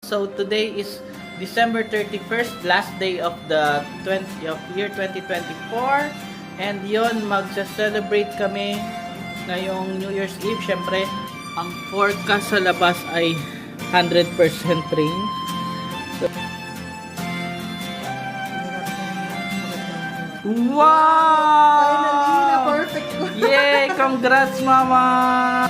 So today is December 31st, last day of the year 2024. And yon, magsa-celebrate kami ngayong New Year's Eve. Syempre, ang forecast sa labas ay 100% rain. So, wow! Finally, na-perfect ko. Yay! Congrats, Mama!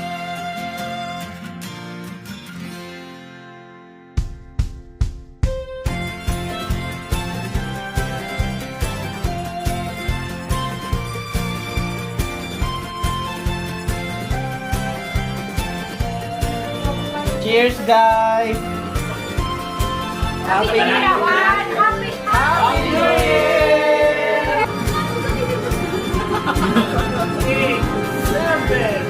Cheers, guys! Happy New Year! Happy New Year! 7,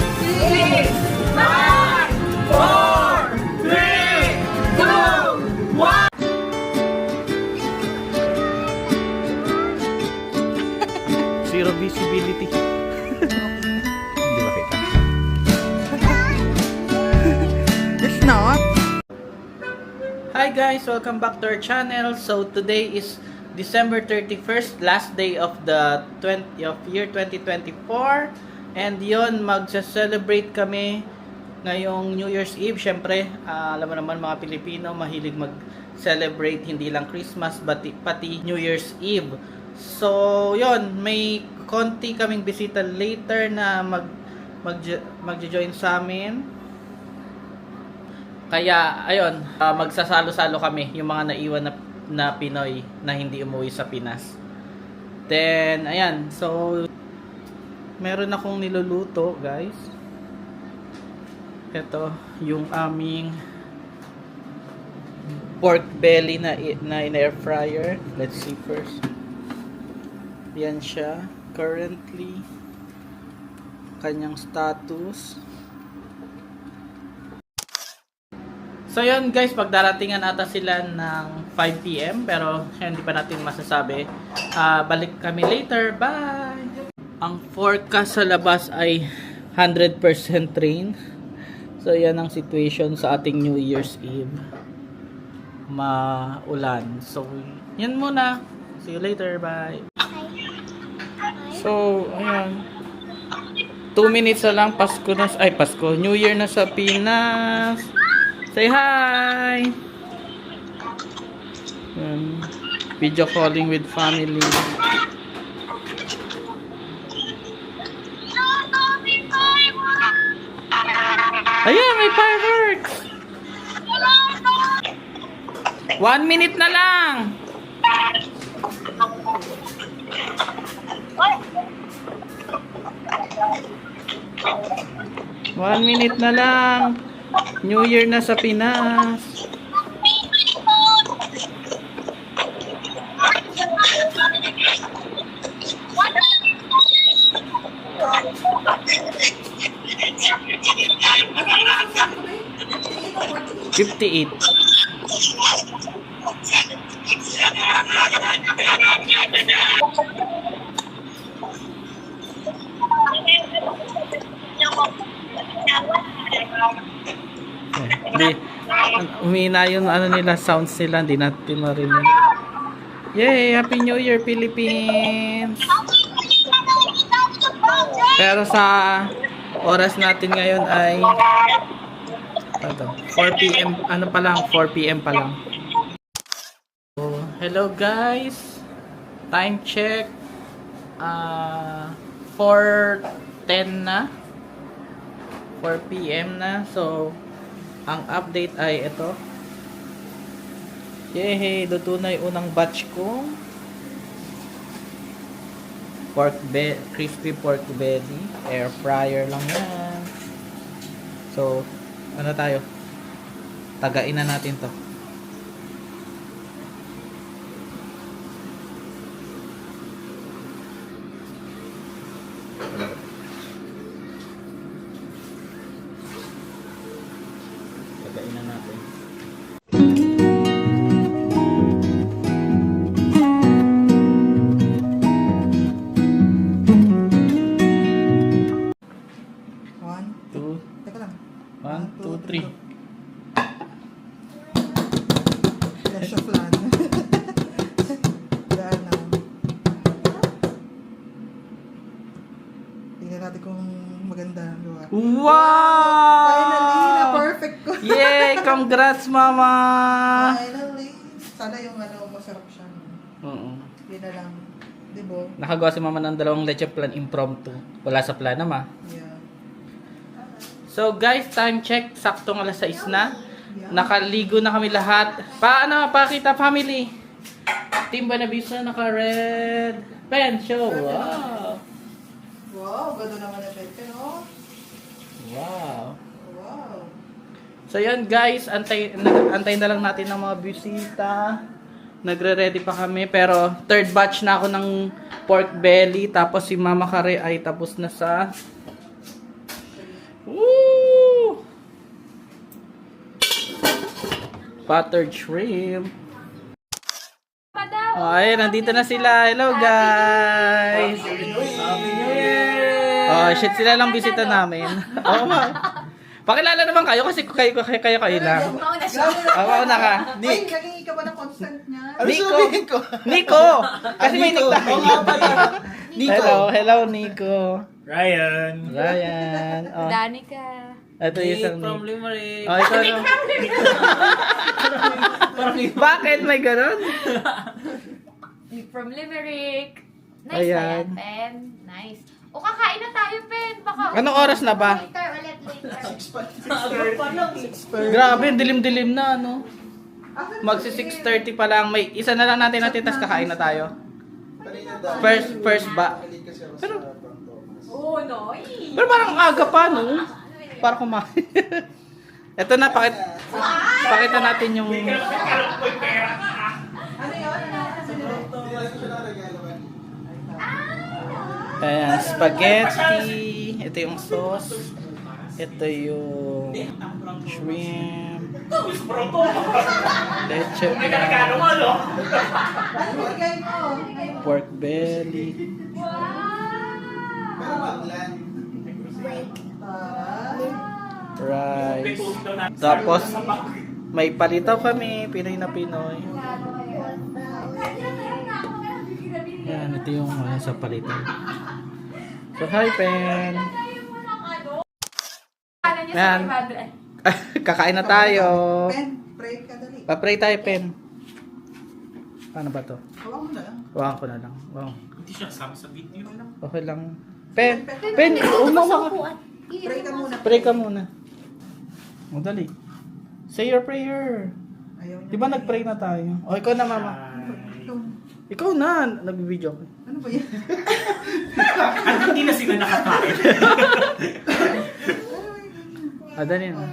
6, 5, 4, 3, 2, 1! Zero visibility. Hindi ba kita? It's not. Hi guys! Welcome back to our channel. So today is December 31st, last day of the year 2024. And yon, magsa-celebrate kami ngayong New Year's Eve. Syempre, alam mo naman mga Pilipino, mahilig mag-celebrate hindi lang Christmas, pati New Year's Eve. So, yon, may konti kaming bisita later na magjo-join sa amin. Kaya, ayun, magsasalo-salo kami yung mga naiwan na Pinoy na hindi umuwi sa Pinas. Then, ayan, so meron akong niluluto, guys. Ito, yung aming pork belly na in air fryer. Let's see first. Yan siya. Currently, kanyang status. So yun guys, pagdaratingan ata sila ng 5 PM pero hindi pa natin masasabi. Balik kami later. Bye! Ang forecast sa labas ay 100% rain. So yan ang situation sa ating New Year's Eve. Maulan. So yan muna. See you later. Bye! So ayan. 2 minutes na lang. Pasko na. Ay, Pasko. New Year na sa Pinas. Say hi! Video calling with family. Ayan, may fireworks! 1 minute na lang! One minute na lang! New Year na sa Pinas. $58. Hindi, umina yung ano nila, sounds nila, hindi natin marinig. Yay! Happy New Year, Philippines! Pero sa oras natin ngayon ay 4 PM, ano pa lang, 4 PM pa lang. So, hello guys! Time check, 4:10 na. 4 PM na. So, ang update ay ito. Yay! Luto na yung unang batch ko. Crispy pork belly. Air fryer lang yan. So, ano tayo? Tagain na natin to. Tagain na natin. One, two, teka lang. 1, 2, 3. Lesha flan. Daan na. Tingnan natin kung maganda ang gawa. Wow! Finally, na-perfect ko. Yay! Congrats, Mama! Finally. Sana yung masarap siya. Oo. Yun na lang. Di ba? Nakagawa si Mama ng dalawang leche plan impromptu. Wala sa plan ma. Yeah. So guys, time check. Saktong alas 6 na. Nakaligo na kami lahat. Pakita family. Team Banabisa naka-red. Pen, show. Wow. Wow, ganda naman na pwede, no? Wow. Wow. So yan guys, antay na lang natin ng mga bisita. Nagre-ready pa kami pero third batch na ako ng pork belly tapos si Mama Kare ay tapos na sa Woo! Buttered shrimp. Ay, nandito na sila. Hello guys. Happy New Year. Oh, shit, sila lang bisita namin. Oo nga. Pakilala naman kayo kasi kayo lang. Mauna ka. Nick. Ay, naging ka ba ng consent niya? Nico. Kasi may nick tayo. Hello Nico. Ryan. Oh. Danica. Ito yung isang From Limerick. Oh, ito no. Bakit may ganun? From Limerick. Nice Ayan. ba yan, Pen? Nice. O, kakain na tayo, Pen. Baka Anong oras na ba? later ulit, later. Grabe, dilim-dilim na, no? Magsi 6:30 pa lang. May isa na lang natin tas kakain na tayo. First ba? Pero, Oh, no. pero parang aga pa, no? Para kumain. Ito na, pakita natin yung... Ano yun? Ayan, spaghetti. Ito yung sauce. Ito yung shrimp. Leche. Pork belly. Rice. Tapos, may palitaw kami. Pinoy na Pinoy. Yan, ito yung sa palitaw. So, hi, Pen. Yan. Kakain na tayo. Pen, pray ka dali. Pa-pray tayo, Pen. Paano ba to? Hawak mo na lang. Huwakan ko na lang. Wow. Hindi siya kasama sa video. Okay lang. Pen, umawa ka. Pray ka muna. Pray ka muna. O, dali. Say your prayer. Ayaw niya. Di ba nag-pray na tayo? O, ikaw na, Mama. Ikaw na. Nag-video ko. Ano ba yan? At hindi na sila nakakain. Dali na.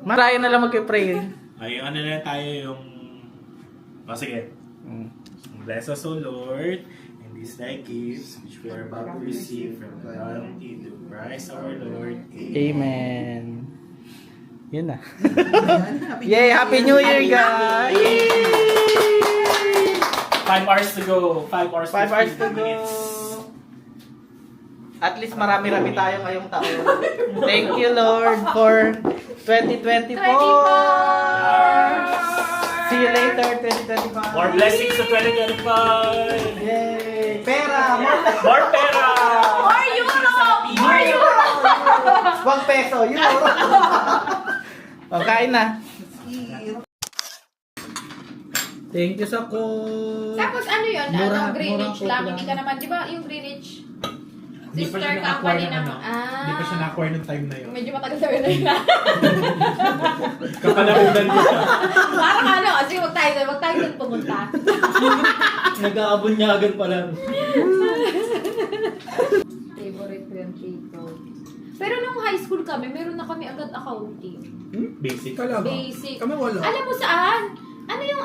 Maraya na lang mag-pray. Ay, ano na tayo yung... sige. Bless us, O Lord, and these thy gifts, which we are about to receive from the bounty to Christ our Lord. Amen. Yun na. Yay! Happy New Year, guys! 5 hours to go. 5 hours 5 hours to 15 go. minutes. At least marami-rami tayo ngayong taon. Thank you, Lord, for 2024! See you later, 2025! More blessings sa 2025! Yay! Pera! More pera! More euro! More euro! 1 peso, euro! O, kain na. Thank you sa ko. Tapos ano yun? Mura- Ano, Greenwich murang lang. coke Hindi lang. ka naman, di ba yung Greenwich? Hindi pa siya Sister na-acquire company ng ano. Ah. Hindi pa siya na-acquire ng time na yun. Medyo matagal sa na yun. Kapalakudan ko siya. Parang ano, kasi wag tayo doon pumunta. Nag-aabunyagan pa lang. Favorite ko yung Chico. Pero nung high school kami, meron na kami agad accounting. Basic. Basic. Kami wala. Alam mo saan? Ano yung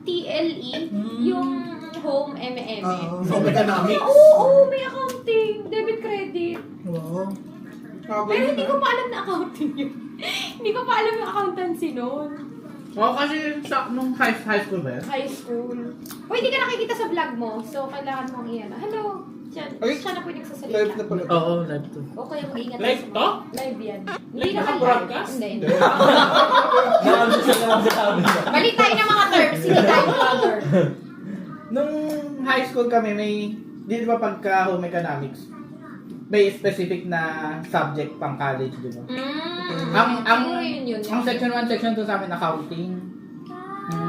TLE? Yung home M&M. So, economics. Oo, may accounting. Debit credit. wow. Pero hindi ko pa alam na accounting yun. Hindi ko pa alam yung accountancy noon. Oo, kasi nung high school ba yan? High school. O, hindi ka nakikita sa vlog mo. So, kailangan mong iyan. Hello! Siya na po yung nagsasalita. Live na pala. Oo, live to. O kaya mag-ingat Live sa- to? Live yan. Hindi Live naman na broadcast? Hindi, hindi. Balik tayo ng mga terms. Hindi tayo vlogger. Nung high school kami, di ba pagka home economics, may specific na subject pang college, di ba? Ang yun. Ang section 1, section 2 sa amin, accounting.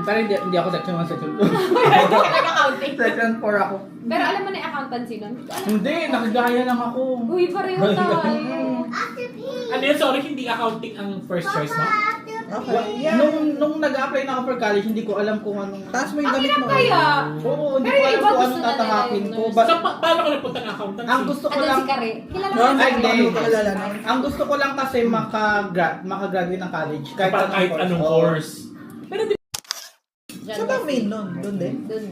Pero hindi ako section 1, section 2. Nag-accounting. Section 4 ako. Pero alam mo na yung accountancy nun? Hindi ko alam. Hindi, nakagaya lang ako. Uy, pareho tayo. Ano yun? Sorry, hindi accounting ang first choice mo? Okay. Nung nag-apply na ako for college, hindi ko alam kung anong... Taas mo yung Ang damit hirap mo. kaya. Oo, hindi Pero ko yung alam iba kung gusto anong na tatahapin nila ko. yung But, So, paano ka napunta ng accountancy? ang gusto ko Andun lang... si Kare. Kilala mo No, ba Ay, si hindi. Kare? Pakilala na. Ang gusto ko lang kasi makagraduate ng college. Kahit anong Oo. course. Diyan Saan ba ang kasi. main nun? Doon din? Dun.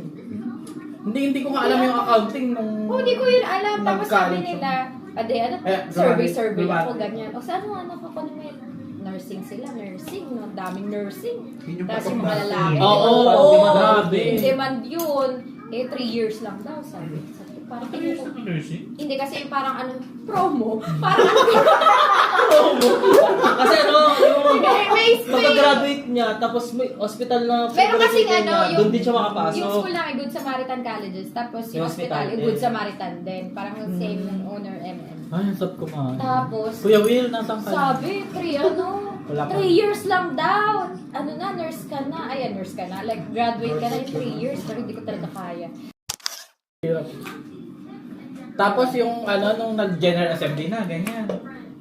Hindi ko nga alam yung accounting nung... Oh, hindi ko yun alam. Tapos sabi Nag-college nila, ade, ano, graduate. survey Graduate. ako, ganyan. O saan mo, ano, kapanumin? Nursing sila, nursing, no? Daming nursing. Yun yung Tapos yung pasok mga na. lalaki. Oo, grabe. Demand yun. Eh, 3 years lang daw, sabi. Sabi, parang Ano yun sa nursing? hindi kasi yung parang ano, promo. Parang ano, Kasi ano, yung may pagka-graduate niya, tapos may hospital na Meron kasing pagka-graduate ano, niya, yung, doon din siya makapasok. yung school namin, Good Samaritan Colleges. Tapos yung Yung hospital, hospital, Good eh. Samaritan din. Parang same ng owner, MM. Ay, ang sarap kumain. Tapos, Kuya Will, nasaan ka? sabi, 3 ano, Wala pa. 3 years lang daw. Ano na, nurse ka na. Ayan, nurse ka na. Like, graduate ka na in 3 years. Pero hindi ko talaga kaya. Tapos yung ano, nung nag-general assembly na, ganyan.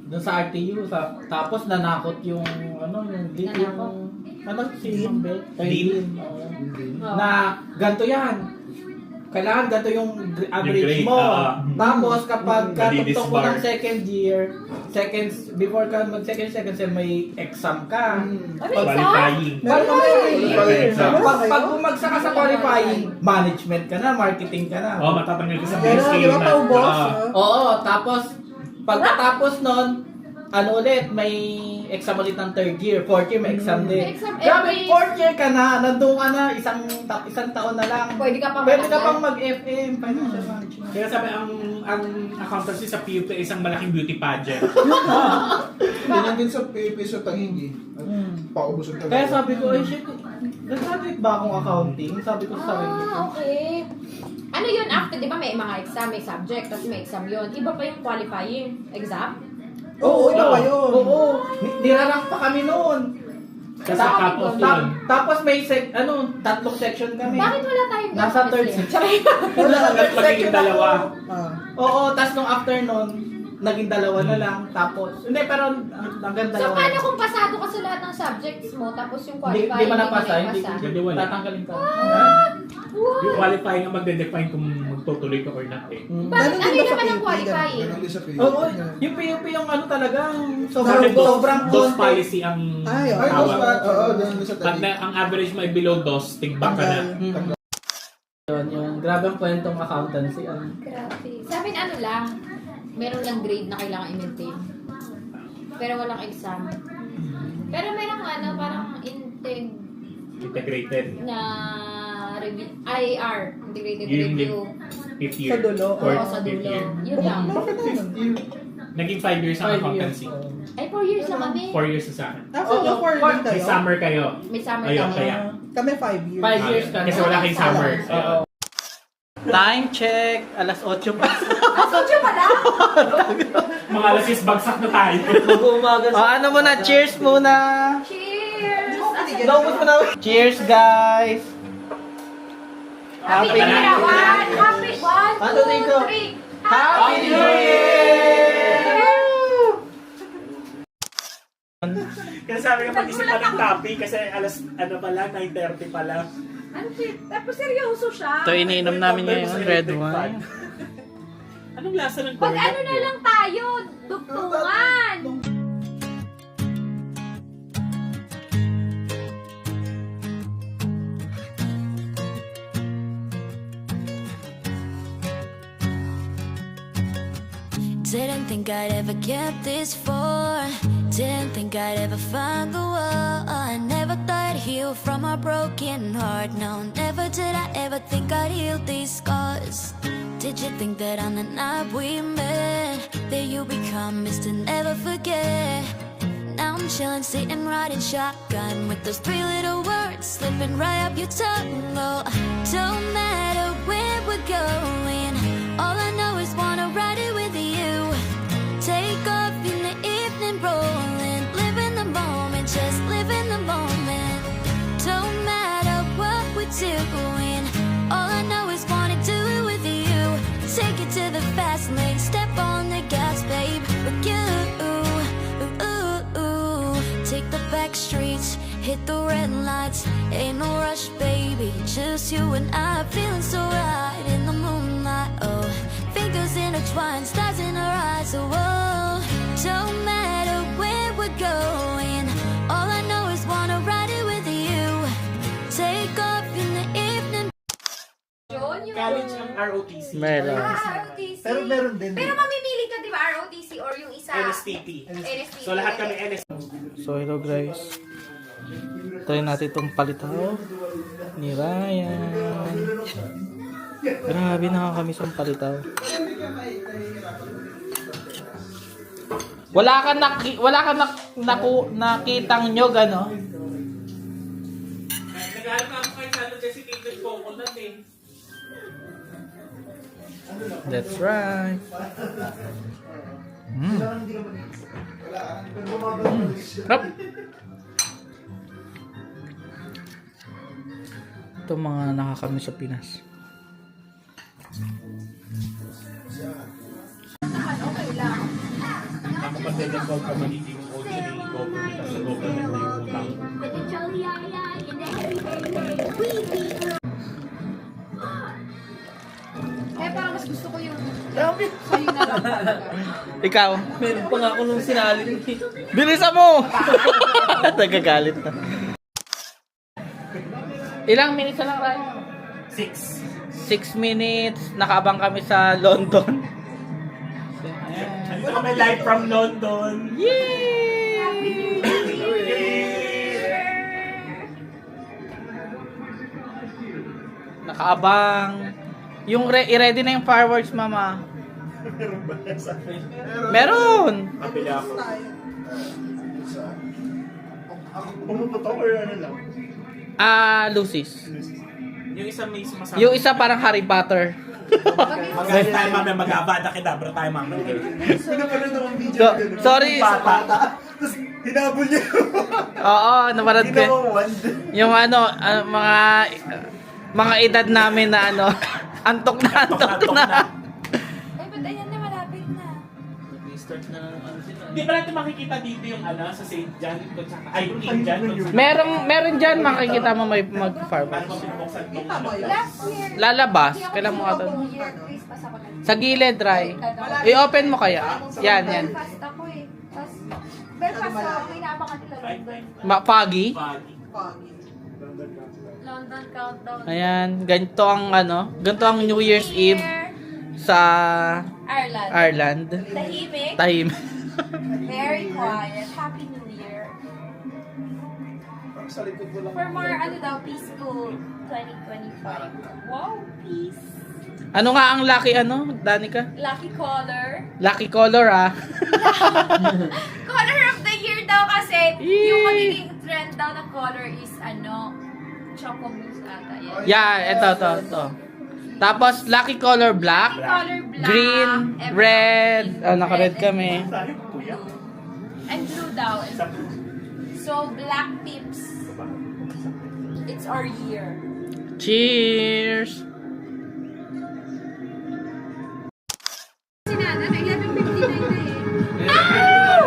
Doon sa RTU, tapos nanakot yung, ano, yung lead, Nanakot? yung, ano, si Ma'am Beth? Dean? Oo. Oh. Na, ganito yan. Kailangan ganito yung average grade, mo. mm. Tapos kapag katugtong mo Madi-disbar. ng second year, before ka mag-second sem, may exam ka. Ano yung exam? Qualifying. Meron kami Qualifying exam. Pag bumagsak ka sa qualifying, management ka na, marketing ka na. Oh, matatanggal ka sa Meron, base di ba paubos? Oo, tapos pagkatapos nun, ano ulit, may exam ulit ng third year, fourth year may exam din. May exam Grabe, every- fourth year ka na, nandun ka na, isang taon na lang. Pwede ka pang Pwede ka matanggal. pang mag-FM, financial management. Kaya sabi, ang accountancy sa PUP ay isang malaking beauty pageant. Ganyan din sa PAP sa Tahingi. Paubos ang Kaya sabi ko, ay shit, nag-graduate ba akong accounting? Sabi ko sa sarili ko. Okay. Ano yun after, di ba may mga exam, may subject, tapos may exam yun. Iba pa yung qualifying exam? Oo, iba pa yun. Oo, nirarank pa kami noon. Kasi cut-off yun. Tapos may tatlong section kami. Bakit wala tayong Nasa ganun, third Miss section. Lim? Wala, Hanggat magiging dalawa. Ah. Oo, tas nung after nun, naging dalawa na lang. Tapos, hindi, pero hanggang So, dalawa. paano kung pasado ka sa lahat ng subjects mo, tapos yung Hindi qualifying mo napasa, hindi napasa? Hindi wala. tatanggalin ka. Yung qualifying ang magde-define kung magtutuloy ka or not eh. Mm. Bakit? Ganun Ano din ba sa naman ang PAP? qualifying? Ganun din sa PAP. Oo, yung PUP yung ano talaga, Sobrang sobrang dos konti. policy ang Ay, Ay, tawag. dos pa. Oo, ganun din sa Pag Tahingi. ang average mo ay below dos, tigbak ka na. Tanggal. Yun, yung grabe ang kwentong accountancy. Grabe. Sa amin ano lang, meron lang grade na kailangan i-maintain. Pero walang exam. Pero merong ano, parang Integrated. na IAR, integrated Yung review. Fifth year. Sa dulo. Fourth, Oo, sa fifth dulo. year. Yun lang. Bakit naman? Naging 5 years ang 5 years. accountancy. Ay, 4 years lang kami. 4 years na sa akin. Ah, so Oo, for for- din May kayo? summer kayo. May summer Ayun, kami. kaya. Kami 5 years. 5 years ka na. Kasi wala kayong summer. Oo. Time check, alas 8 pa. Asosyo pala? Mga alas 6, bagsak na tayo. Mag-uumaga O, ano muna, cheers muna. Cheers! Naubos mo na. Cheers, guys. Happy New Year! Happy 1, Ano, Nico? 2, 3! Happy New Year! Kasi sabi nga mag-isip pa ng topic kasi alas ano pala, 9:30 pala. Tapos seryoso siya. Ito, iniinom namin ngayon, red wine. Anong lasa ng Pag cornet ano na niyo? lang tayo, dugtungan. Didn't think I'd ever get this far. Didn't think I'd ever find the one. I never thought I'd heal from a broken heart. No, never did I ever think I'd heal these scars. Did you think that on the night we met, that you become Mr. Never Forget? Now I'm chilling, sitting, riding shotgun with those three little words slipping right up your tongue. Oh, don't matter where we're going, all I know is wanna ride it with you. Take off in the evening, rolling, live in the moment, just live in the moment. Don't matter what we're doing, all I know is wanna do it with you. Take it to the fast lane, step on the gas, babe, with you. Take the back streets, hit the red lights. Ain't no rush, baby, just you and I, feeling so right in the moonlight. Oh, fingers intertwined, stars in our eyes. Oh, don't matter where we're going, all I know is wanna ride it with you. Take off in the evening. Yun yung... College ng ROTC. Meron. ROTC. Pero meron din. Pero mamimili ka, di ba, ROTC or yung isa? NSTP. NSTP. So lahat kami NSTP. So hello guys. Try natin itong palitaw ni Ryan. Grabe, nakakamiss ang palitaw. Wala ka nakitang nyog, ano? Nag-aaral na ako kay Sano Desiccated Coconut eh. That's right. Rap. Ito mga nakakamiss sa Pinas. Nakapag-develop ka magiging OG ng government at sa government na yung utang. Eh, parang mas gusto ko yung... Sa'yo na lang talaga. Ikaw? Meron pa nga ako nung sinalin. Bilisan mo! Nagagalit na. Ilang minutes na lang, Ryan? 6 minutes. Nakaabang kami sa London. Nandito kami live from London. Nakaabang. Yung i-ready na yung fireworks, mama. Meron! Kapila ako. Tayo. Pumuputo or ano lang? Lucy's. Yung isa may sumasama. Yung isa parang Harry Potter. Mag-ano tayo mamaya, mag-abada kedabra tayo mamaya. Pinapanood ako ang video. Sorry. Bata. Tapos hinabol niya. Oo, naparad ko. Ginawa wand. Yung mga edad namin na antok na. Eh, ba't ayan na, malapit na. Start na ano sila. Di ba natin makikita dito yung sa St. John? Ay, King John. Meron dyan, makikita mo may Paano mag-fireworks. ba pinubuksan ko? Kita mo yun. Last year. Lalabas, Hindi ako kailan mo sumabong ata? year, Christmas ako nag- Sa gilid, Ray. I-open mo kaya? Yan. Belfast ako eh. Tapos, Belfast ako, inaabangan nila London. Foggy. Foggy. Pagi. London countdown. Ayan, ganito ang New Year's Eve sa Ireland. Ireland. Tahimik. Tahim. Very quiet. Happy New Year. Sa likod mo lang. For more, peaceful 2025. Wow, peace. Ano nga ang lucky Danica? Lucky color. Lucky color, ah. Color of the year daw kasi Yee! yung magiging trend daw na color is choco mousse ata. Yan. Yeah, ito. Tapos, lucky color black, Color black. green, emerald red. green, Naka-red kami. Tayo, kuya. And blue daw. Sa So, black pips. It's our year. Cheers! Sinana, na 11:59 na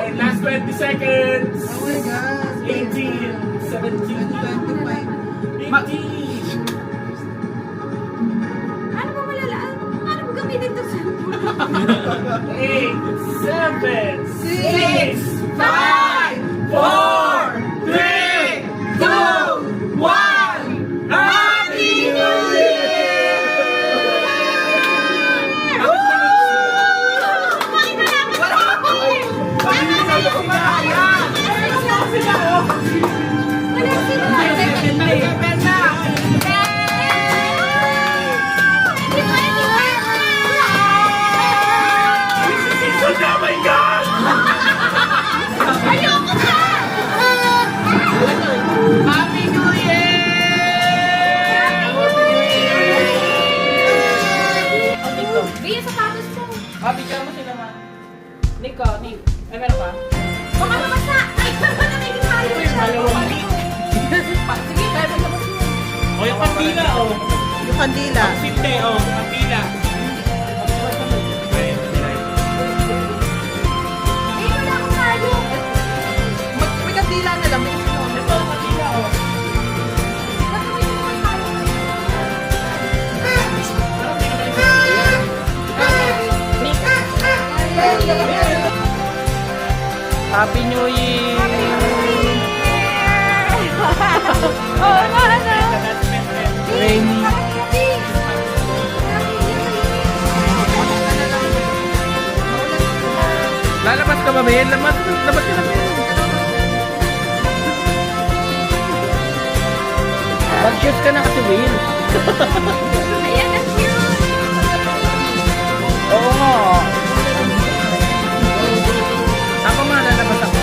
eh. Last 20 seconds. Oh my God. 18, 17, 25. 18. Ano ba malalaan? Ano ba gamitin to sa... 8, 7, 6, 5, 4, 3, 2, 1. Happy New Year! Kumain na lang! Happy New Year! kandila. Sinte, oh, ang pila. Dito na ako tayo. May kandila na lang. Ito, ang pila, oh. Happy New Year! Oh, no. Rainy. Lalabas ka ba, Ben? Labas ka na, Ben. Mag-shoot ka na kasi, Will. Ayan, ang cute. Oo nga. Ako nga, lalabas ako.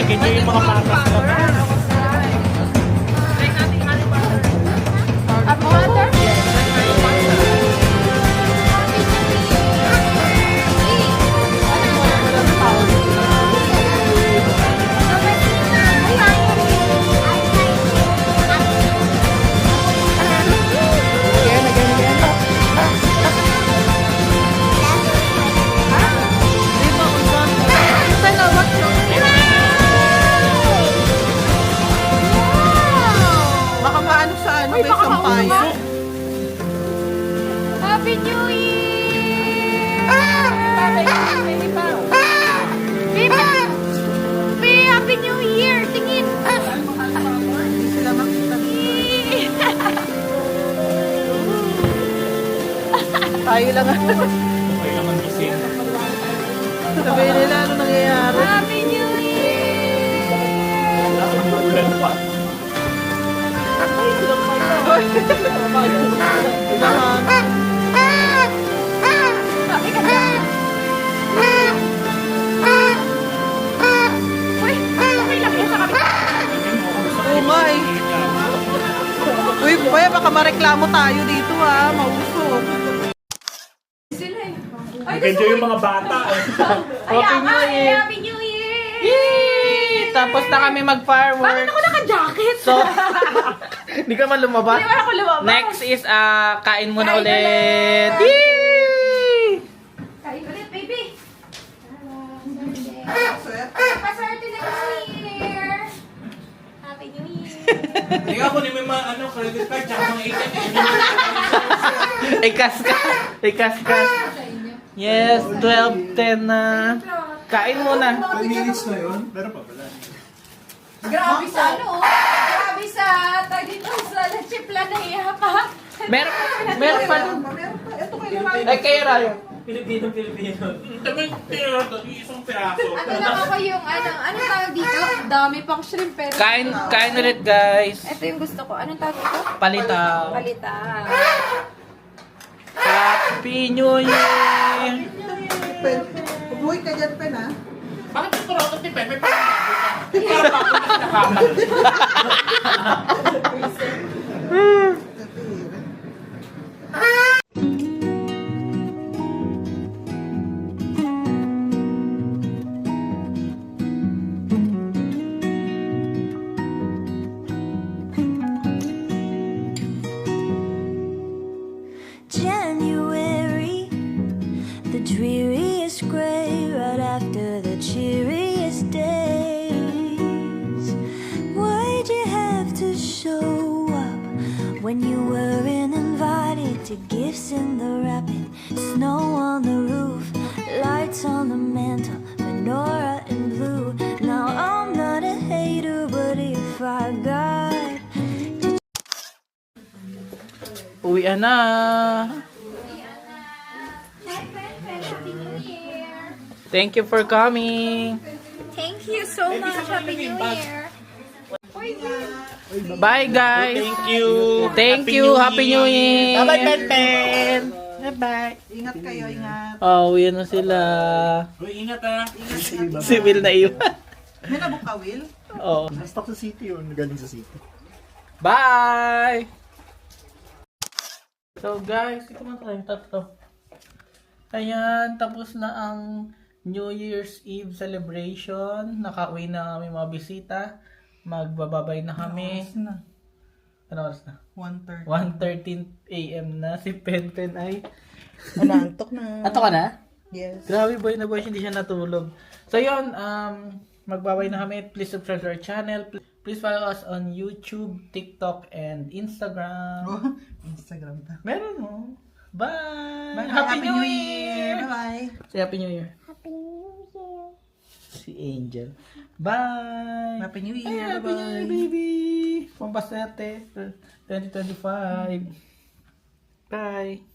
Ganyan yung mga patas na ba? Up water? Baka maano sa ano, may sampayan. Happy New Year! Baby pa. Baby, Happy New Year! Tingin! Hindi sila makita. Tayo lang. Okay naman gising. Sabihin nila ano nangyayari. Happy New Year! Ulan pa. Sabi ka dyan. Uy, okay lang yan sa kabila. Oo nga eh. Uy, kuya, baka mareklamo tayo dito ha. Mausok. Ganyan yung mga bata. Kaya nga, New Year. Happy New Year! Yay! Tapos na kami Bakit mag-fireworks. ako naka-jacket? So, hindi ka man lumabas. Hindi man ako lumabas. Next is, kain muna Kain ulit. ulit. Yay! Kain ulit, baby. Swerte. Paswerte na New Year! Happy New Year! Tingnan ko ni may mga credit card tsaka mga ATM. Ikas ka. Ikas ka. Yes, 12:10 na. Kain muna. 5 minutes na yun. Meron pa pala. Grabe sa ano, grabe sa dito sa leche planaya pa. Meron pa. Meron pa. Ito kayo lang. Ay, kayo Rayo. Pilipino. Tamang tira to, isang piraso. Ano lang ako yung anong tawag dito? Dami pang shrimp pero. Kain ulit, guys. Ito yung gusto ko. Anong tawag dito? Palitaw. Palita. Happy New Year! Pen. Buhay ka dyan, Pen ha. Bakit ito rotot ni Pepe? Parang ako na nakakamal. January, the dreariest gray right after the cheeriest days. Why'd you have to show up when you weren't invited to gifts in the wrapping? Snow on the roof, lights on the mantle, menorah in blue. Now I'm not a hater, but if I got Uwian na. Happy New Year! Thank you for coming. Thank you so much. Happy New Year! Bye, guys. Thank you. Thank you. Happy New Year. Bye-bye, Pen. Bye-bye. Ingat kayo, ingat. Oh, uwian na sila. Uy, ingat ah. Si Will na iwan. May nabuk ka, Will? Oh. Stock sa city yun. Galing sa city. Bye! So guys, ito man tayo tatlo. Ayan, tapos na ang New Year's Eve celebration. Nakauwi na kami mga bisita. Magbababay na kami. Ano oras na? 1:30. 1:13 AM na. Si Penpen ay... Anantok na. Ato ka na? Yes. Grabe boy na boy, hindi siya natulog. So yun, magbabay na kami. Please subscribe to our channel. Please follow us on YouTube, TikTok, and Instagram. Oh, Instagram ta. Meron mo. Bye! Bye. Happy New Year! Bye-bye. Say Happy New Year. Happy New Year. Si Angel. Bye! Happy New Ay, Year. Happy New Year, Bye-bye. baby! Pampaserte. 2025. Bye!